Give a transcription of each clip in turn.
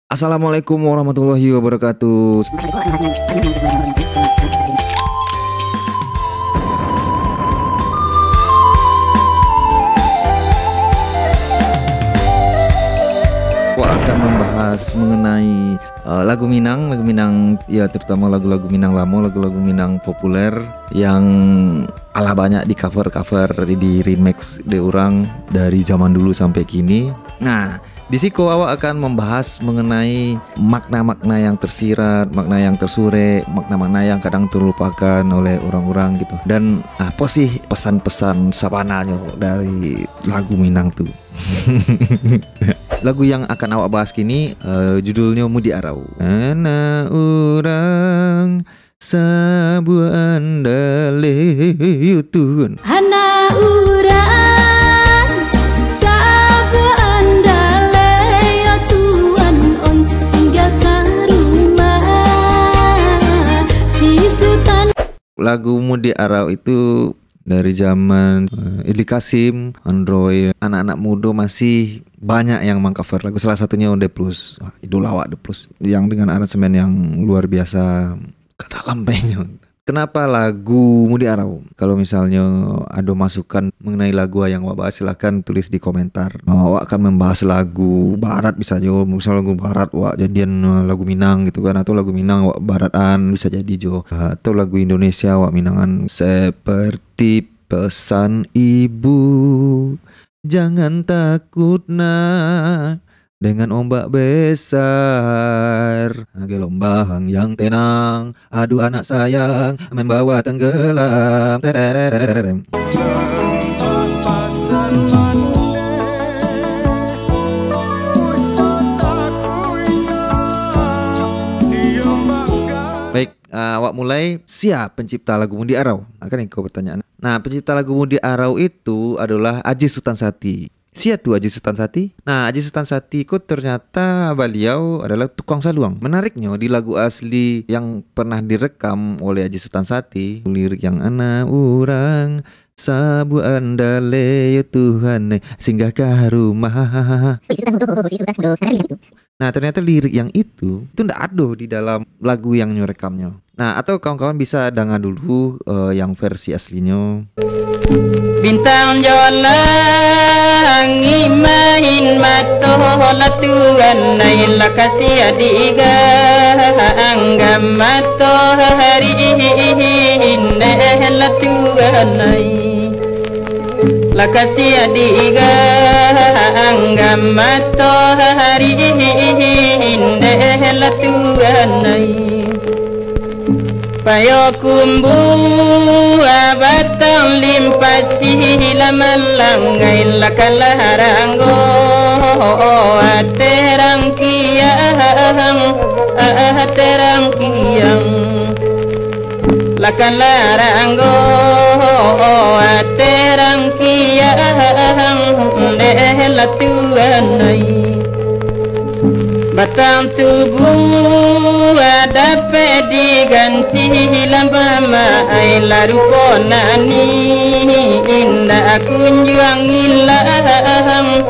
Assalamualaikum warahmatullahi wabarakatuh. Aku akan membahas mengenai lagu Minang ya, terutama lagu-lagu Minang lama, lagu-lagu Minang populer yang ala banyak di cover di remix di orang dari zaman dulu sampai kini. Nah, di siko awak akan membahas mengenai makna-makna yang tersirat, makna yang tersure, makna-makna yang kadang terlupakan oleh orang-orang gitu. Dan apa sih pesan-pesan sabananya dari lagu Minang tuh? Lagu yang akan awak bahas kini judulnya Mudi Arau. Ana urang sabuan andale yutun. Hana urang sabuan andale ya Tuhan on singgah ka rumah si Sultan. Lagu Mudi Arau itu dari zaman Idli Kasim, Android, anak-anak muda masih banyak yang mengcover lagu. Salah satunya Onde Plus, idola awak The Plus, yang dengan aransemen yang luar biasa ke dalam banyak. Kenapa lagu Mudi Arau? Kalau misalnya ada masukan mengenai lagu yang awak bahas, silahkan tulis di komentar. Awak akan membahas lagu barat bisa aja, misal lagu barat awak jadian lagu Minang gitu kan, atau lagu Minang awak baratan bisa jadi jo, atau lagu Indonesia awak Minangan seperti pesan ibu, jangan takut nak dengan ombak besar, gelombang yang tenang, aduh anak sayang membawa tenggelam. Tererererem. Baik, awak mulai. Siap pencipta lagu Mudi Arau? Akan kau pertanyaan. Nah, pencipta lagu Mudi Arau itu adalah Aji Sultan Sati. Siapa tuh Aji Sultan Sati? Nah, Aji Sultan Sati kok ternyata beliau adalah tukang saluang. Menariknya di lagu asli yang pernah direkam oleh Aji Sultan Sati, lirik yang ana urang sabu andale ya Tuhan singgah ke rumah. Nah, ternyata lirik yang itu ndak ada di dalam lagu yang nyorekamnya. Nah, atau kawan-kawan bisa dengar dulu yang versi aslinya. Bintang jolang imahin matola Tuhan naila kasih adiga anggam mato hari indah Tuhan nai la kasih adiga anggam mato hari indah Tuhan nai payo kumbu abatang limpasi lamalang ngay lakalaharango aterang kiyang lakalarango aterang kiyang dehla tuanay batang tubuh ada diganti lama ay larupo nani indah kunjuang ilaham.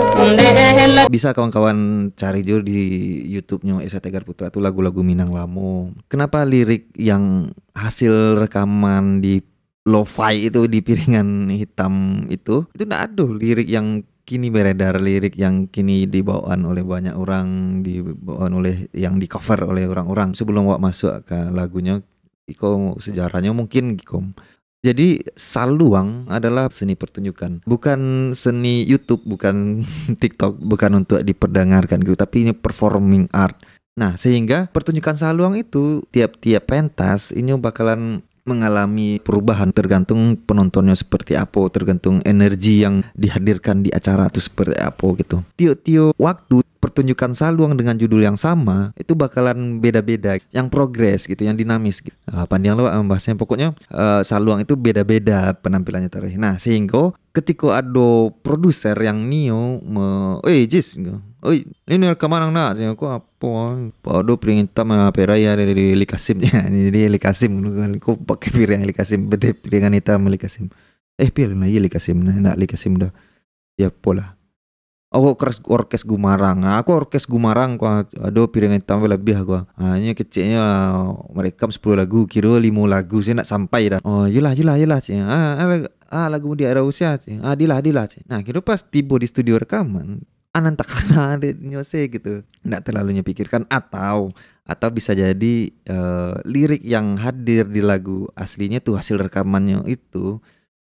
Bisa kawan-kawan cari juga di YouTube-nya Esa Tegar Putra itu lagu-lagu Minang lamo. Kenapa lirik yang hasil rekaman di lo-fi itu di piringan hitam itu enggak ada lirik yang kini beredar, lirik yang kini dibawaan oleh banyak orang, dibawaan oleh yang di cover oleh orang-orang. Sebelum wak masuk ke lagunya, iko sejarahnya mungkin gikom. Jadi saluang adalah seni pertunjukan, bukan seni YouTube, bukan TikTok, bukan untuk diperdengarkan gitu, tapi ini performing art. Nah, sehingga pertunjukan saluang itu tiap-tiap pentas ini bakalan mengalami perubahan tergantung penontonnya seperti apa, tergantung energi yang dihadirkan di acara itu seperti apa gitu. Tiap-tiap waktu pertunjukan saluang dengan judul yang sama itu bakalan beda-beda, yang progres gitu, yang dinamis gitu. Panjang lo membahasnya, pokoknya saluang itu beda-beda penampilannya terus. Nah, sehingga ketika ada produser yang nio Jis oi ini rekaman nak aku apa pada piring hitam peraya dari Likasim ya, ini dia Likasim kau pakai piring Likasim, beda piringan hitam Likasim pilih lagi Likasim, nak Likasim dah ya pola Aku orkes Gumarang. Nah, aku orkes Gumarang kok ada piringan tambah lebih aku. Hanya kecilnya mereka 10 lagu, kira 5 lagu saya nak sampai dah. Oh, yelah. Lagu di era usia. Dilah. Nah, kira pas tiba di studio rekaman, anan takana ada nyose gitu. Nggak terlalu pikirkan atau bisa jadi lirik yang hadir di lagu aslinya tuh hasil rekamannya itu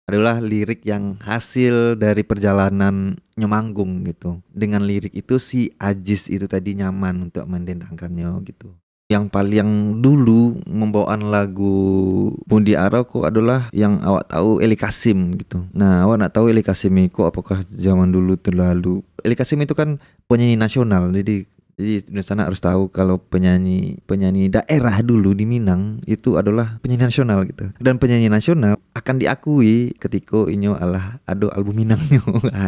adalah lirik yang hasil dari perjalanan nyemanggung gitu. Dengan lirik itu si Ajis itu tadi nyaman untuk mendendangkannya gitu. Yang paling dulu membawaan lagu Mundi Arau kok adalah yang awak tahu Eli Kasim gitu. Nah, awak nak tahu Eli Kasim itu apakah zaman dulu terlalu Eli Kasim itu kan penyanyi nasional. Jadi di sana harus tahu kalau penyanyi daerah dulu di Minang itu adalah penyanyi nasional gitu. Dan penyanyi nasional akan diakui ketika inyo alah ado album Minangnya.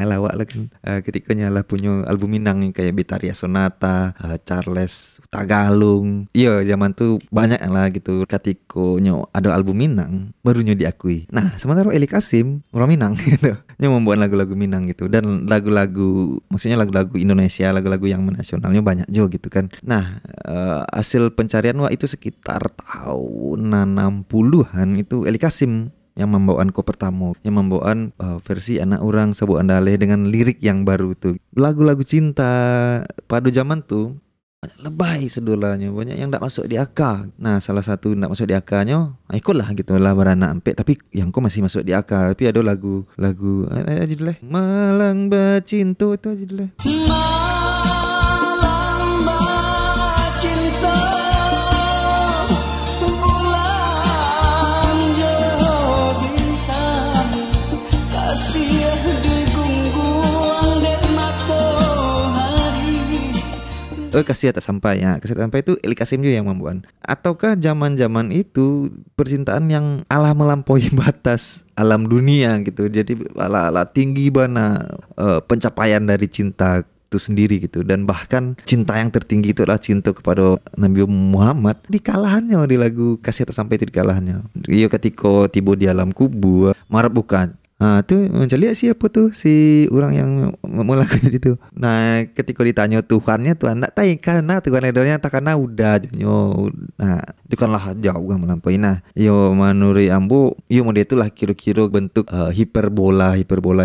Lawak lah kan. Ketika nyo alah punya album Minang kayak Betaria Sonata, Charles Tagalung. Iya, zaman tuh banyak lah gitu. Ketika nyo ado album Minang baru nyo diakui. Nah, sementara Eli Kasim orang Minang gitu. Nyo membuat lagu-lagu Minang gitu dan lagu-lagu maksudnya lagu-lagu Indonesia, lagu-lagu yang nasionalnya banyak juga gitu kan. Nah, hasil pencarian itu sekitar tahun 60-an itu Eli Kasim yang membawaan ko pertama, yang membawaan versi Anak Urang Sabu Andale dengan lirik yang baru tuh. Lagu-lagu cinta pada zaman tuh banyak lebay sedolanya, banyak yang tak masuk di akal. Nah, salah satu tak masuk di akalnya, ikutlah gitu lah Beranak Empek, tapi yang kok masih masuk di akal. Tapi ada lagu judulnya Malang Bacinto itu judulnya. Kasih tak sampai ya. Kasih tak sampai itu Eli Kasim juga yang membuat. Ataukah zaman-zaman itu percintaan yang alah melampaui batas alam dunia gitu. Jadi ala tinggi bana pencapaian dari cinta itu sendiri gitu. Dan bahkan cinta yang tertinggi itu adalah cinta kepada Nabi Muhammad. Di kalahannya di lagu Kasih Tak Sampai itu di kalahannya. Dia ketika tiba di alam kubur marah bukan. Tuh mencari siapa tuh si orang yang melakukan itu. Nah, ketika ditanya Tuhannya, Tuhan tak tahu karena Tuhan idolnya tak karena udah nyo. Nah, itu kanlah jauh kan melampaui. Nah, yo menurut ambo, yo model itulah kira-kira bentuk hiperbola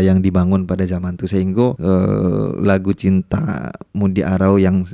yang dibangun pada zaman itu sehingga lagu cinta Mundi Arau yang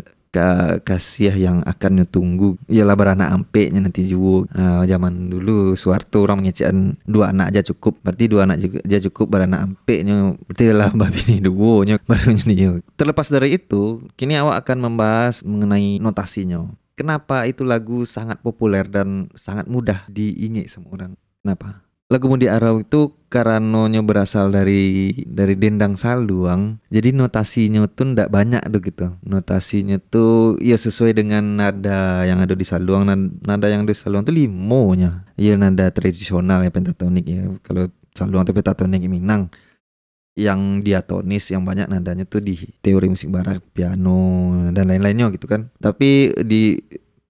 kasih yang akan tunggu ialah Beranak Ampeknya nanti juga. Zaman dulu Soeharto orang mengecekkan 2 anak aja cukup, berarti 2 anak aja cukup Beranak Ampeknya, berarti lah babi ni duonya baru ni. Terlepas dari itu, kini awak akan membahas mengenai notasinya. Kenapa itu lagu sangat populer dan sangat mudah diingat sama orang? Kenapa? Lagu Mundi Arau itu karena berasal dari dendang saluang. Jadi notasinya tuh ndak banyak tuh gitu. Notasinya tuh ya sesuai dengan nada yang ada di saluang. Nada yang ada di saluang tuh limonya. Ya nada tradisional ya pentatonik ya. Kalau saluang tuh pentatonik Minang. Yang diatonis yang banyak nadanya tuh di teori musik barat, piano dan lain-lainnya gitu kan. Tapi di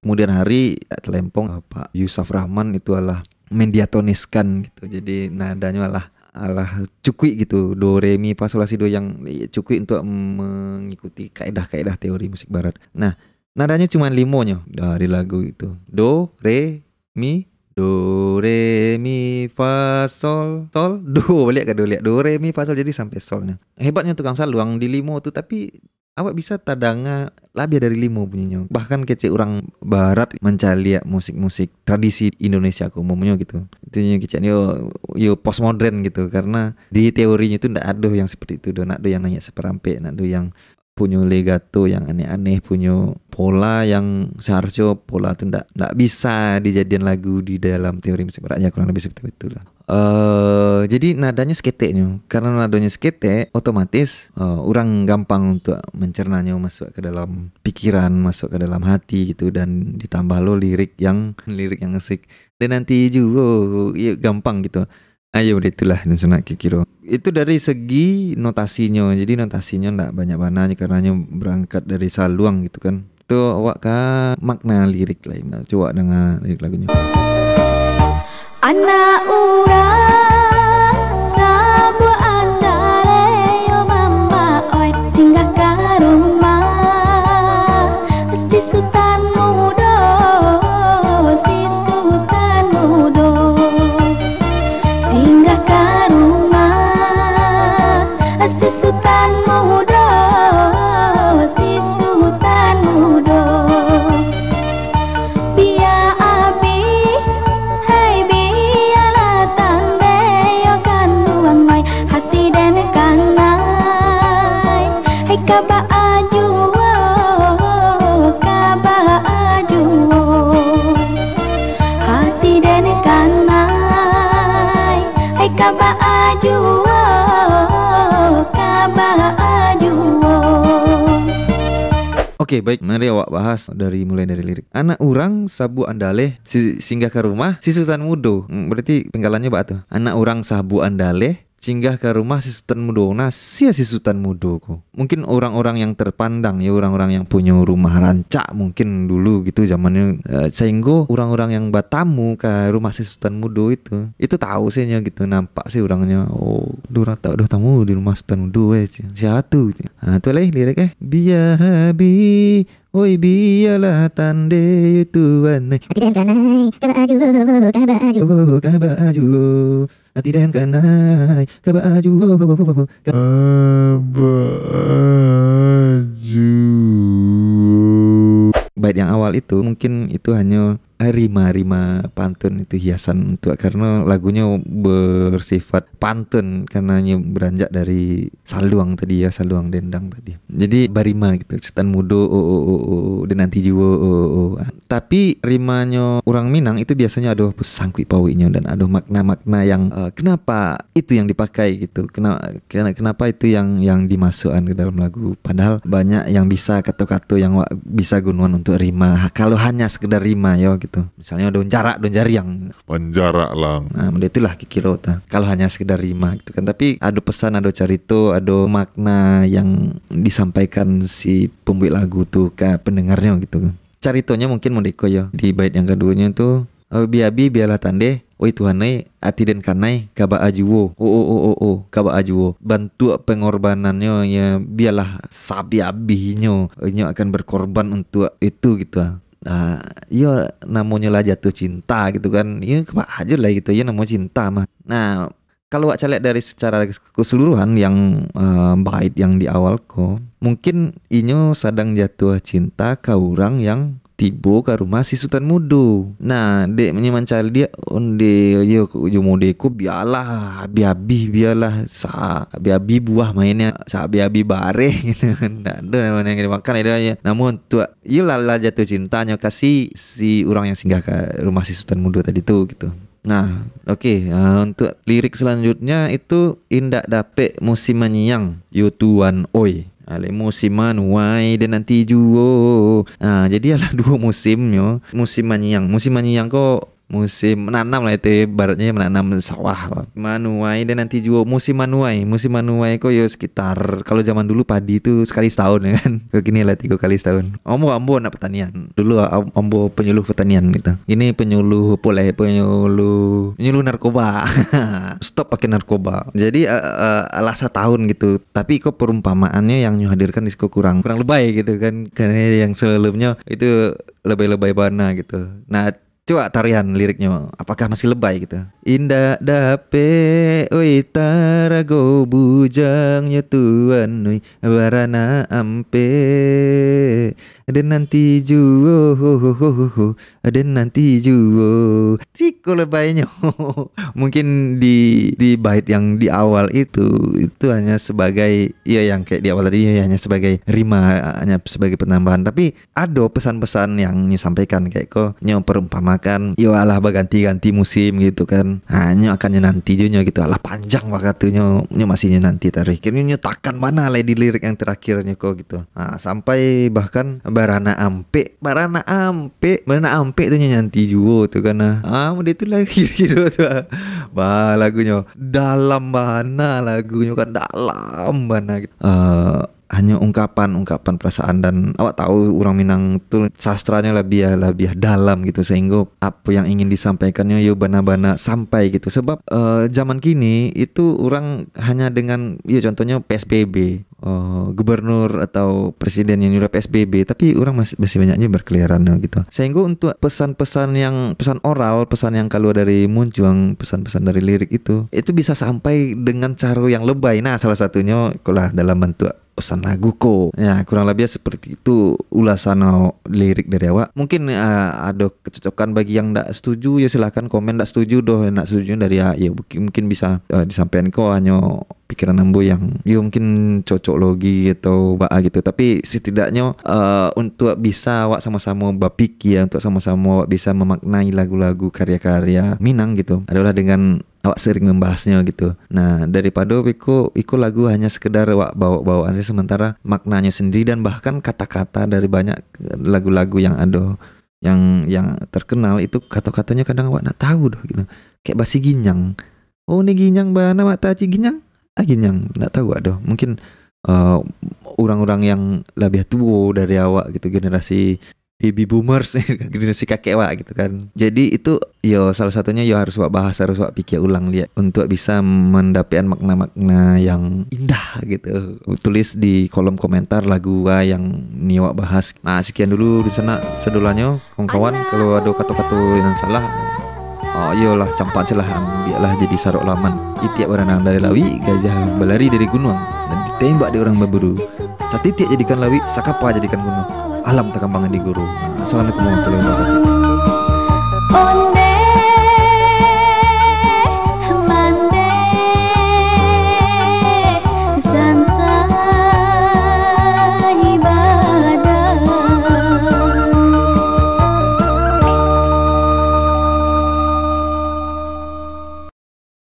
kemudian hari telempong Pak Yusuf Rahman itu adalah mendiatoniskan gitu. Jadi nadanya alah cukui gitu, do re mi fa sol la si do yang cukui untuk mengikuti kaedah-kaedah teori musik barat. Nah, nadanya cuma 5-nya dari lagu itu. Do re mi fa sol do, balik ke do lihat do re mi fa sol jadi sampai solnya. Hebatnya tukang saluang di 5 tuh, tapi awak bisa tadanga lebih dari 5 bunyinya. Bahkan kece orang barat mencari musik-musik tradisi Indonesia umumnya gitu. Itu yang kece yo postmodern gitu, karena di teorinya itu ndak ada yang seperti itu. Ndak ada yang nanya seperampe, ndak ada yang punya legato yang aneh-aneh, punya pola yang seharusnya pola itu ndak bisa dijadikan lagu di dalam teori musik baratnya, kurang lebih seperti itu lah. Jadi nadanya sketeknya, karena nadanya skete otomatis orang gampang untuk mencernanya, masuk ke dalam pikiran, masuk ke dalam hati gitu, dan ditambah lo lirik yang asik dan nanti juga ya gampang gitu. Ayo itulah nusana kira-kira. Itu dari segi notasinya. Jadi notasinya ndak banyak-banyak karena berangkat dari saluang gitu kan. Itu awak makna lirik lain. Coba dengar lirik lagunya. Anak urang sabu andale yo mama oi singgah Sultan muda, si Sultan muda singgah ke rumah si Sultan muda, si Sultan muda. Biar abi, hai biarlah tanda yo ganduang mai hati dan kanai, hai kaba ajuwo, kaba ajuwo, hati dan kanai, hai kaba ajuwo, kaba ajuwo. Oke, baik, mari awak bahas mulai dari lirik. Anak orang sabu andaleh singgah ke rumah si Sultan Mudo. Berarti penggalannya bak tuh. Anak orang sabu andaleh singgah ke rumah si Sultan Mudo. Nah, si Sultan Mudo kok. Mungkin orang-orang yang terpandang ya, orang-orang yang punya rumah rancak mungkin dulu gitu zamannya. Sehingga orang-orang yang bertamu ke rumah si Sultan Mudo itu tahu sih gitu, nampak sih orangnya. Oh, orang tak udah tamu di rumah Sultan Mudo siapa tuh. Nah, tuh lah lirik biya habi, oi biyalah tande tuan. Hati dan kanai, kaba aju. Hati dan kanai, kaba aju. Bait yang awal itu mungkin itu hanya rima-rima pantun, itu hiasan untuk, karena lagunya bersifat pantun karena beranjak dari saluang tadi ya, saluang dendang tadi. Jadi barima gitu, Sultan Mudo dan nanti jiwo. Tapi rimanya orang Minang itu biasanya ada sangkui pawinya dan ada makna-makna yang kenapa itu yang dipakai gitu. Kenapa itu yang dimasukkan ke dalam lagu, padahal banyak yang bisa kata-kata yang bisa gunakan untuk rima kalau hanya sekedar rima ya gitu. Misalnya don jari yang penjara lang. Nah, itulah kikiro ta. Kalau hanya sekedar rima gitu kan, tapi ada pesan, ada carito, ada makna yang disampaikan si pembuat lagu tuh ke pendengarnya gitu. Caritonya mungkin mendeko ya. Di bait yang keduanya tuh biabi biarlah tande, oi tuhanai ati den kanai kaba ajuwo. Kaba ajuwo. Bantu pengorbanannya ya, biarlah sabi-abinya nya akan berkorban untuk itu gitu. Nah, iya namanya lah jatuh cinta gitu kan. Iya apa aja lah gitu ya, namanya cinta mah. Nah, kalau wak lihat dari secara keseluruhan yang bait yang di awal kok, mungkin inyo sedang jatuh cinta ke orang yang tiba ke rumah si Sultan Mudo. Nah, dek menyemancal dia onde yo modeku biarlah biabi sa biabi buah mainnya sa biabi bare gitu kan. Ada namanya yang dimakan itu aja. Namun tuh iya lah jatuh cintanya kasih si orang yang singgah ke rumah si Sultan Mudo tadi tuh gitu. Nah, oke. Untuk lirik selanjutnya itu indak dapet musim menyiang yo tuan oi. Ale musiman wai dan nanti juo. Jadi ada dua musimnya. Musim manyiang kok musim menanam lah itu, baratnya menanam sawah. Manuai dan nanti juo musim manuai kok ya sekitar, kalau zaman dulu padi itu sekali setahun ya kan. Kini lah 3 kali setahun. Ambo nak pertanian. Dulu ambo penyuluh pertanian gitu. Ini penyuluh narkoba. Stop pakai narkoba. Jadi alah setahun gitu. Tapi kok perumpamaannya yang hadirkan di kurang lebay gitu kan. Karena yang sebelumnya itu lebay-lebay bana gitu. Nah, coba tarian liriknya, apakah masih lebay gitu? Indah dape oi tarago bujangnya tuan oi barana ampe dan nanti juo dan nanti juo. Ciko lebaynya. Mungkin di bait yang di awal itu hanya sebagai ya yang kayak di awal tadi ya, hanya sebagai rima, hanya sebagai penambahan, tapi ada pesan-pesan yang disampaikan kayak kok perumpamakan yo alah ganti-ganti musim gitu kan. Hanya akan nanti juga gitu, alah panjang waktunya masihnya nanti tarik. Kini takkan mana lah di lirik yang terakhirnya kok gitu. Nah, sampai bahkan barana ampe tuh nanti juga tuh karena dia tuh lagi gitu tuh. Lagunya dalam mana, lagunya kan dalam mana gitu. hanya ungkapan perasaan, dan awak tahu orang Minang tuh sastranya lebih dalam gitu, sehingga apa yang ingin disampaikannya yo bana-bana sampai gitu. Sebab zaman kini itu orang hanya dengan ya contohnya PSBB, gubernur atau presiden yang nyuruh PSBB, tapi orang masih banyaknya berkeliaran gitu. Sehingga untuk pesan-pesan oral, pesan yang keluar dari Munjuang, pesan-pesan dari lirik itu bisa sampai dengan cara yang lebay. Nah, salah satunya itulah dalam bentuk pesan lagu ko. Ya, kurang lebih seperti itu ulasan lirik dari awak. Mungkin ada kecocokan bagi yang tak setuju, ya silahkan komen. Tak setuju doh, nak setuju dari ya mungkin bisa disampaikan ko hanya pikiran ambo yang ya mungkin cocok logi atau baa gitu. Tapi setidaknya untuk bisa awak sama-sama berpikir, untuk sama-sama awak bisa memaknai lagu-lagu karya-karya Minang gitu, adalah dengan awak sering membahasnya gitu. Nah, daripada iko lagu hanya sekedar awak bawa-bawaan, sementara maknanya sendiri dan bahkan kata-kata dari banyak lagu-lagu yang ada yang terkenal itu kata-katanya kadang awak nak tahu doh gitu. Kayak basi ginyang. Oh, ini ginyang bana mata ci ginyang. Ginyang nak tahu ada. Mungkin orang-orang yang lebih tua dari awak gitu, generasi baby boomers, generasi kakek wak gitu kan. Jadi itu yo salah satunya yo harus wak bahas, harus wak pikir ulang lihat untuk bisa mendapatkan makna-makna yang indah gitu. Tulis di kolom komentar lagu wak yang nih wak bahas. Nah, sekian dulu di sana sedulannya kawan-kawan. Kalau ada kata-kata yang salah, iyalah campak silah, biarlah jadi sarok laman. Itiak berenang dari lawi, gajah berlari dari gunung, dan ditembak di orang berburu. Catitiak jadikan lawi, sakapa jadikan gunung. Alam tak kambangan di guru. Assalamualaikum warahmatullahi wabarakatuh.